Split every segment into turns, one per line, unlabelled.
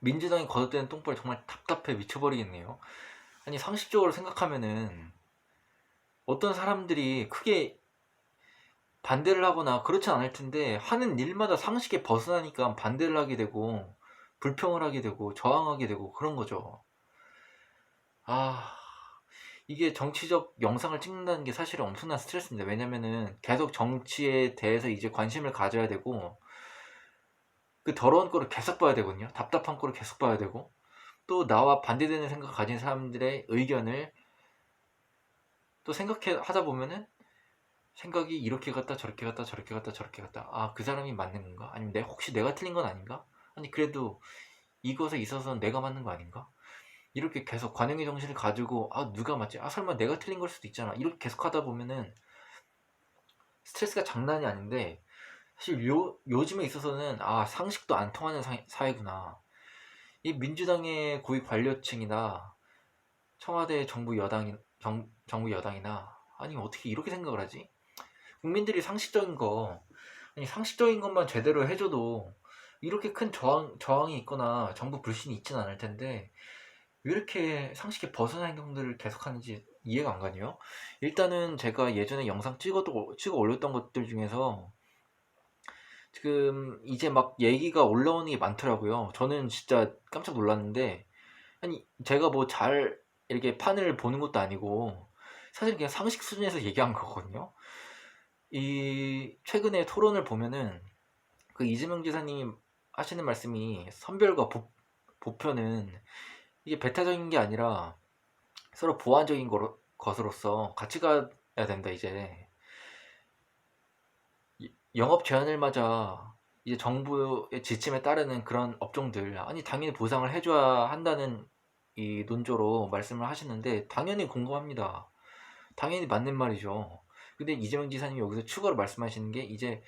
민주당이 거듭되는 똥볼 정말 답답해 미쳐버리겠네요. 아니 상식적으로 생각하면은 어떤 사람들이 크게 반대를 하거나 그렇진 않을 텐데 하는 일마다 상식에 벗어나니까 반대를 하게 되고 불평을 하게 되고 저항하게 되고 그런 거죠. 아, 이게 정치적 영상을 찍는다는 게 사실은 엄청난 스트레스입니다. 왜냐면은 계속 정치에 대해서 이제 관심을 가져야 되고 그 더러운 거를 계속 봐야 되거든요. 답답한 거를 계속 봐야 되고 또 나와 반대되는 생각을 가진 사람들의 의견을 또 생각해 하다 보면은 생각이 이렇게 갔다 저렇게 갔다 저렇게 갔다 저렇게 갔다, 아 그 사람이 맞는 건가? 아니면 혹시 내가 틀린 건 아닌가? 아니 그래도 이것에 있어서는 내가 맞는 거 아닌가? 이렇게 계속 관용의 정신을 가지고 아 누가 맞지? 아 설마 내가 틀린 걸 수도 있잖아, 이렇게 계속 하다 보면은 스트레스가 장난이 아닌데, 사실 요즘에 있어서는 아 상식도 안 통하는 사회구나. 이 민주당의 고위 관료층이나 청와대 정부 여당이나 아니 어떻게 이렇게 생각을 하지? 국민들이 상식적인 거, 아니 상식적인 것만 제대로 해줘도 이렇게 큰 저항이 있거나 정부 불신이 있진 않을 텐데 왜 이렇게 상식에 벗어난 행동들을 계속하는지 이해가 안 가네요. 일단은 제가 예전에 영상 찍어 올렸던 것들 중에서 지금 이제 막 얘기가 올라오는 게 많더라고요. 저는 진짜 깜짝 놀랐는데, 아니 제가 뭐 잘 이렇게 판을 보는 것도 아니고 사실 그냥 상식 수준에서 얘기한 거거든요. 이 최근에 토론을 보면은 그 이재명 지사님이 하시는 말씀이 선별과 보편은 이게 배타적인 게 아니라 서로 보완적인 것으로서 같이 가야 된다. 이제 영업 제한을 맞아 이제 정부의 지침에 따르는 그런 업종들 아니 당연히 보상을 해줘야 한다는 이 논조로 말씀을 하시는데 당연히 공감합니다. 당연히 맞는 말이죠. 근데 이재명 지사님이 여기서 추가로 말씀하시는 게 이제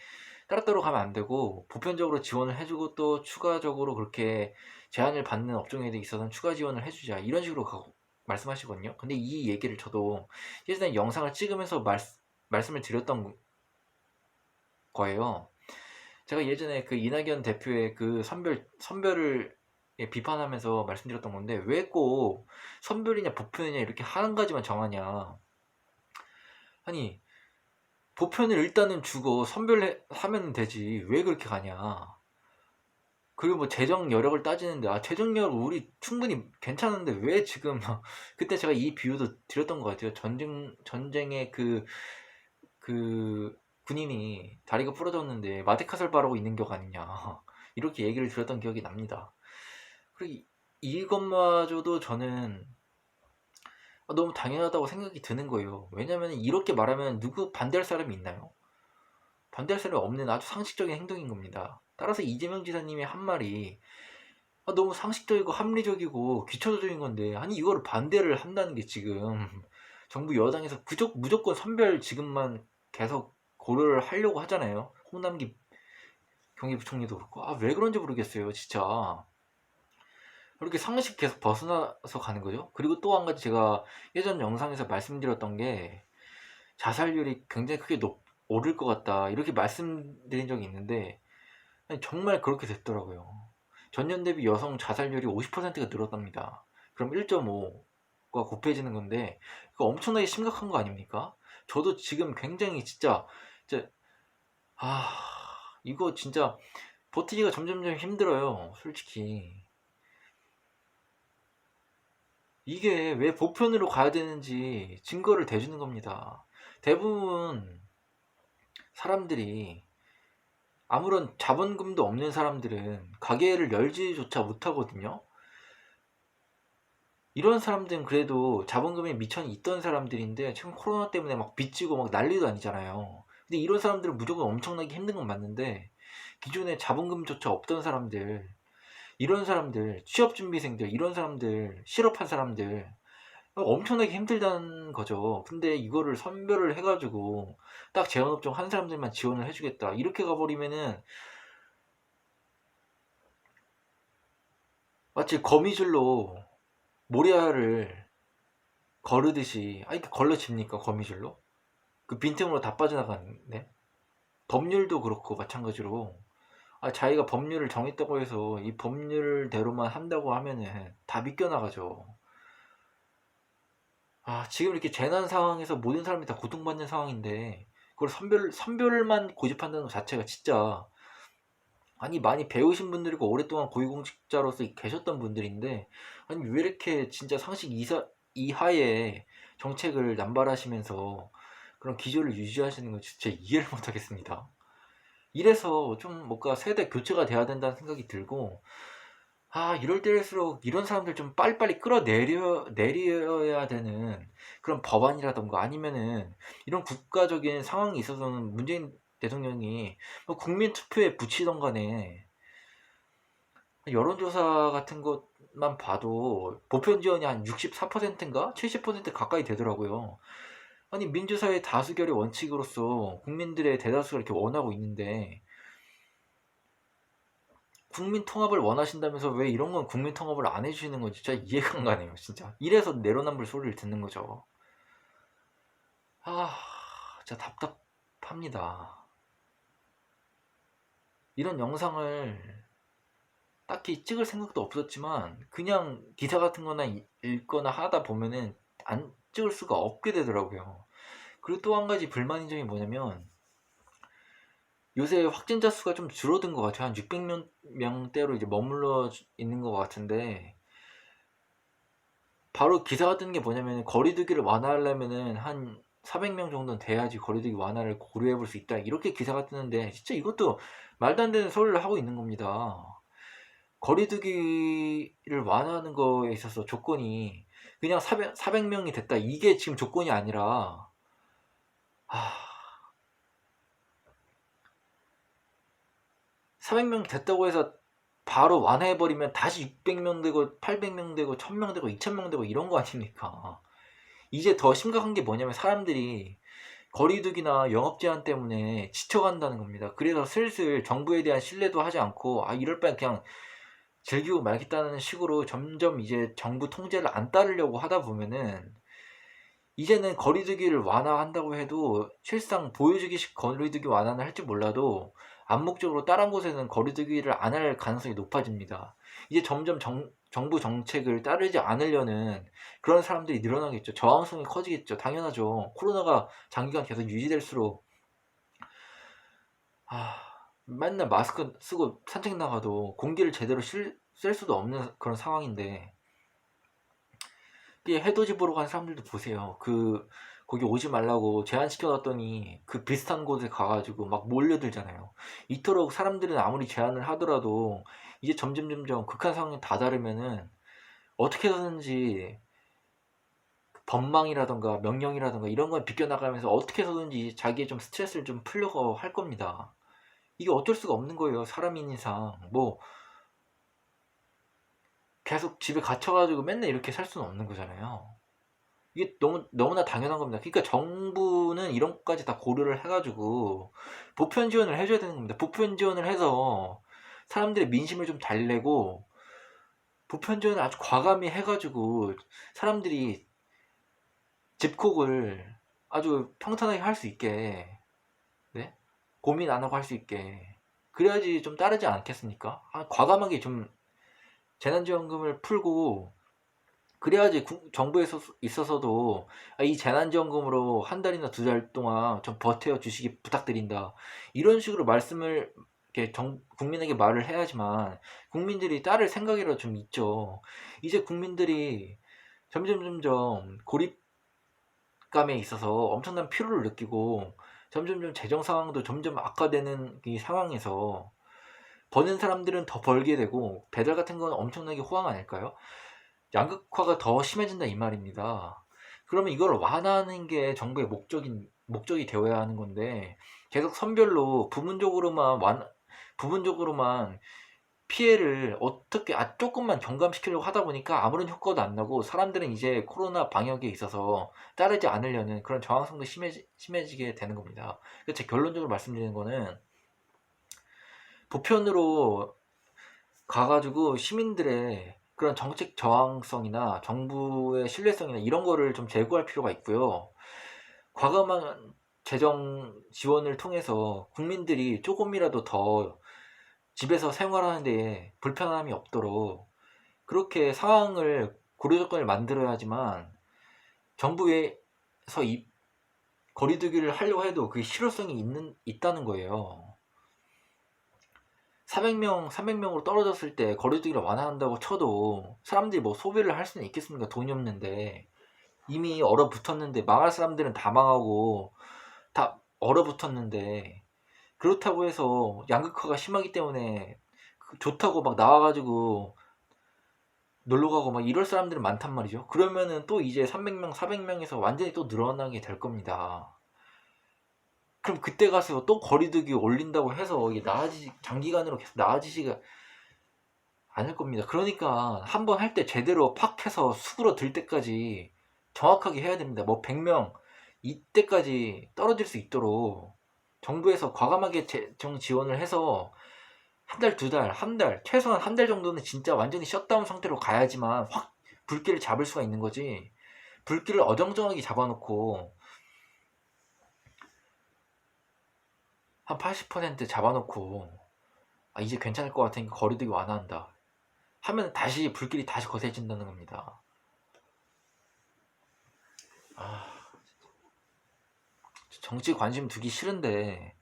따로따로 가면 안 되고 보편적으로 지원을 해주고 또 추가적으로 그렇게 제한을 받는 업종에 있어서는 추가 지원을 해주자 이런 식으로 말씀하시거든요. 근데 이 얘기를 저도 예전에 영상을 찍으면서 말씀을 드렸던 거예요. 제가 예전에 그 이낙연 대표의 그 선별을 비판하면서 말씀드렸던 건데 왜 꼭 선별이냐 보편이냐 이렇게 한 가지만 정하냐. 아니 보편을 일단은 주고 선별하면 되지 왜 그렇게 가냐. 그리고 뭐 재정 여력을 따지는데 아 재정 여력 우리 충분히 괜찮은데 왜 지금 그때 제가 이 비유도 드렸던 것 같아요. 전쟁에 그 군인이 다리가 부러졌는데 마데카솔 바르고 있는 격 아니냐 이렇게 얘기를 드렸던 기억이 납니다. 그리고 이것마저도 저는 너무 당연하다고 생각이 드는 거예요. 왜냐면 이렇게 말하면 누구 반대할 사람이 있나요? 반대할 사람이 없는 아주 상식적인 행동인 겁니다. 따라서 이재명 지사님의 한 말이 너무 상식적이고 합리적이고 기초적인 건데 아니 이거를 반대를 한다는 게 지금 정부 여당에서 무조건 선별 지급만 계속 고려를 하려고 하잖아요. 홍남기 경기부총리도 그렇고 아 왜 그런지 모르겠어요 진짜. 그렇게 상식 계속 벗어나서 가는 거죠. 그리고 또 한 가지 제가 예전 영상에서 말씀드렸던 게 자살률이 굉장히 크게 오를 것 같다 이렇게 말씀드린 적이 있는데 아니, 정말 그렇게 됐더라고요. 전년 대비 여성 자살률이 50%가 늘었답니다. 그럼 1.5가 곱해지는 건데 그거 엄청나게 심각한 거 아닙니까? 저도 지금 굉장히 진짜 아 이거 진짜 버티기가 점점점 힘들어요 솔직히. 이게 왜 보편으로 가야 되는지 증거를 대주는 겁니다. 대부분 사람들이 아무런 자본금도 없는 사람들은 가게를 열지조차 못하거든요. 이런 사람들은 그래도 자본금에 미천이 있던 사람들인데 지금 코로나 때문에 막 빚지고 막 난리도 아니잖아요. 근데 이런 사람들은 무조건 엄청나게 힘든 건 맞는데 기존에 자본금조차 없던 사람들, 이런 사람들, 취업준비생들, 이런 사람들, 실업한 사람들 엄청나게 힘들다는 거죠. 근데 이거를 선별을 해가지고 딱 제한업종 한 사람들만 지원을 해주겠다 이렇게 가버리면은 마치 거미줄로 모래알을 거르듯이 이렇게 걸러집니까 거미줄로? 그 빈틈으로 다 빠져나가는데, 법률도 그렇고 마찬가지로 자기가 법률을 정했다고 해서 이 법률대로만 한다고 하면은 다 믿겨나가죠. 지금 이렇게 재난 상황에서 모든 사람이 다 고통받는 상황인데 그걸 선별만 고집한다는 것 자체가 진짜, 아니 많이 배우신 분들이고 오랫동안 고위공직자로서 계셨던 분들인데 아니 왜 이렇게 진짜 상식 이하의 정책을 남발하시면서 그런 기조를 유지하시는 건 진짜 이해를 못하겠습니다. 이래서 좀 뭔가 세대 교체가 돼야 된다는 생각이 들고, 이럴 때일수록 이런 사람들 좀 빨리빨리 내려야 되는 그런 법안이라던가 아니면은 이런 국가적인 상황이 있어서는 문재인 대통령이 뭐 국민 투표에 붙이던 간에 여론조사 같은 것만 봐도 보편 지원이 한 64%인가 70% 가까이 되더라고요. 아니 민주사회 다수결의 원칙으로서 국민들의 대다수가 이렇게 원하고 있는데 국민 통합을 원하신다면서 왜 이런 건 국민 통합을 안 해주시는 건지 진짜 이해가 안 가네요. 진짜 이래서 내로남불 소리를 듣는 거죠. 진짜 답답합니다. 이런 영상을 딱히 찍을 생각도 없었지만 그냥 기사 같은 거나 읽거나 하다 보면은 안 찍을 수가 없게 되더라고요. 그리고 또 한 가지 불만인 점이 뭐냐면 요새 확진자 수가 좀 줄어든 것 같아요. 한 600명대로 이제 머물러 있는 것 같은데, 바로 기사가 뜨는 게 뭐냐면 거리두기를 완화하려면은 한 400명 정도는 돼야지 거리두기 완화를 고려해 볼 수 있다, 이렇게 기사가 뜨는데 진짜 이것도 말도 안 되는 소리를 하고 있는 겁니다. 거리두기를 완화하는 거에 있어서 조건이 그냥 400명이 됐다, 이게 지금 조건이 아니라 400명 됐다고 해서 바로 완화해버리면 다시 600명 되고 800명 되고 1000명 되고 2000명 되고 이런 거 아닙니까? 이제 더 심각한 게 뭐냐면 사람들이 거리두기나 영업 제한 때문에 지쳐간다는 겁니다. 그래서 슬슬 정부에 대한 신뢰도 하지 않고 이럴 바엔 그냥 즐기고 말겠다는 식으로 점점 이제 정부 통제를 안 따르려고 하다 보면은 이제는 거리두기를 완화한다고 해도 실상 보여주기식 거리두기 완화는 할지 몰라도 암묵적으로 다른 곳에는 거리두기를 안 할 가능성이 높아집니다. 이제 점점 정부 정책을 따르지 않으려는 그런 사람들이 늘어나겠죠. 저항성이 커지겠죠. 당연하죠. 코로나가 장기간 계속 유지될수록 맨날 마스크 쓰고 산책 나가도 공기를 제대로 쐴 수도 없는 그런 상황인데, 해돋이 보러 간 사람들도 보세요. 거기 오지 말라고 제한시켜놨더니 그 비슷한 곳에 가가지고 막 몰려들잖아요. 이토록 사람들은 아무리 제한을 하더라도 이제 점점 극한 상황에 다다르면은 어떻게 해서든지 법망이라던가 명령이라던가 이런 걸 비껴나가면서 어떻게 해서든지 자기의 좀 스트레스를 좀 풀려고 할 겁니다. 이게 어쩔 수가 없는 거예요. 사람인 이상. 뭐 계속 집에 갇혀가지고 맨날 이렇게 살 수는 없는 거잖아요. 이게 너무나 당연한 겁니다. 그러니까 정부는 이런 것까지 다 고려를 해가지고 보편 지원을 해줘야 되는 겁니다. 보편 지원을 해서 사람들의 민심을 좀 달래고, 보편 지원을 아주 과감히 해가지고 사람들이 집콕을 아주 평탄하게 할 수 있게, 네? 고민 안 하고 할 수 있게, 그래야지 좀 따르지 않겠습니까? 과감하게 좀 재난지원금을 풀고, 그래야지 정부에서 있어서도 이 재난지원금으로 한 달이나 두 달 동안 좀 버텨 주시기 부탁드린다, 이런 식으로 말씀을 이렇게 국민에게 말을 해야지만 국민들이 따를 생각이라도 좀 있죠. 이제 국민들이 점점 고립감에 있어서 엄청난 피로를 느끼고 점점 재정 상황도 점점 악화되는 이 상황에서 버는 사람들은 더 벌게 되고 배달 같은 건 엄청나게 호황 아닐까요? 양극화가 더 심해진다 이 말입니다. 그러면 이걸 완화하는 게 정부의 목적이 되어야 하는 건데 계속 선별로 부분적으로만 피해를 어떻게 조금만 경감시키려고 하다 보니까 아무런 효과도 안 나고 사람들은 이제 코로나 방역에 있어서 따르지 않으려는 그런 저항성도 심해지게 되는 겁니다. 그래서 제 결론적으로 말씀드리는 거는 보편으로 가가지고 시민들의 그런 정책 저항성이나 정부의 신뢰성이나 이런 거를 좀 제고할 필요가 있고요. 과감한 재정 지원을 통해서 국민들이 조금이라도 더 집에서 생활하는데 불편함이 없도록 그렇게 상황을 고려 조건을 만들어야지만 정부에서 이 거리두기를 하려고 해도 그게 실효성이 있다는 거예요. 300명으로 떨어졌을 때 거리두기를 완화한다고 쳐도 사람들이 뭐 소비를 할 수는 있겠습니까? 돈이 없는데. 이미 얼어붙었는데 망할 사람들은 다 망하고 다 얼어붙었는데, 그렇다고 해서 양극화가 심하기 때문에 좋다고 막 나와가지고 놀러가고 막 이럴 사람들은 많단 말이죠. 그러면은 또 이제 300명 400명에서 완전히 또 늘어나게 될 겁니다. 그럼 그때 가서 또 거리두기 올린다고 해서 이게 장기간으로 계속 나아지지가 않을 겁니다. 그러니까 한번 할 때 제대로 팍 해서 수그러들 때까지 정확하게 해야 됩니다. 뭐 100명 이때까지 떨어질 수 있도록 정부에서 과감하게 재정 지원을 해서 한 달, 두 달, 한 달, 최소한 한 달 정도는 진짜 완전히 셧다운 상태로 가야지만 확 불길을 잡을 수가 있는 거지. 불길을 어정쩡하게 잡아놓고 한 80% 잡아놓고 이제 괜찮을 것 같으니까 거리두기 완화한다 하면 다시 불길이 다시 거세진다는 겁니다. 정치 관심 두기 싫은데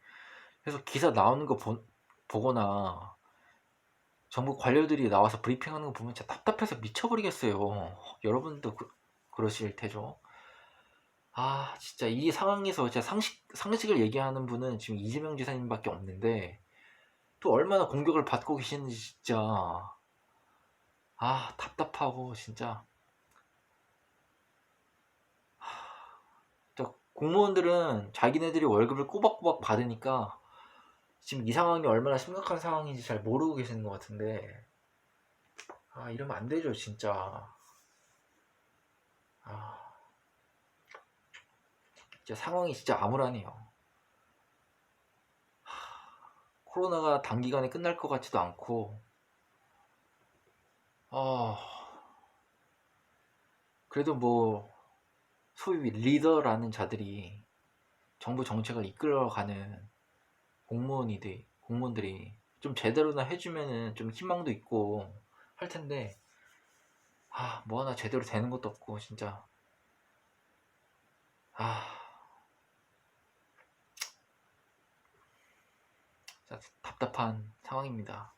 그래서 기사 나오는 거 보거나 정부 관료들이 나와서 브리핑하는 거 보면 진짜 답답해서 미쳐버리겠어요. 여러분도 그러실 테죠. 진짜 이 상황에서 진짜 상식을 얘기하는 분은 지금 이재명 지사님밖에 없는데 또 얼마나 공격을 받고 계시는지 진짜 답답하고 진짜. 진짜 공무원들은 자기네들이 월급을 꼬박꼬박 받으니까 지금 이 상황이 얼마나 심각한 상황인지 잘 모르고 계시는 것 같은데 이러면 안 되죠 진짜. 진짜 상황이 진짜 암울하네요. 코로나가 단기간에 끝날 것 같지도 않고 그래도 뭐 소위 리더라는 자들이 정부 정책을 이끌어가는 공무원들이 좀 제대로나 해주면은 좀 희망도 있고 할 텐데 뭐 하나 제대로 되는 것도 없고 진짜 진짜 답답한 상황입니다.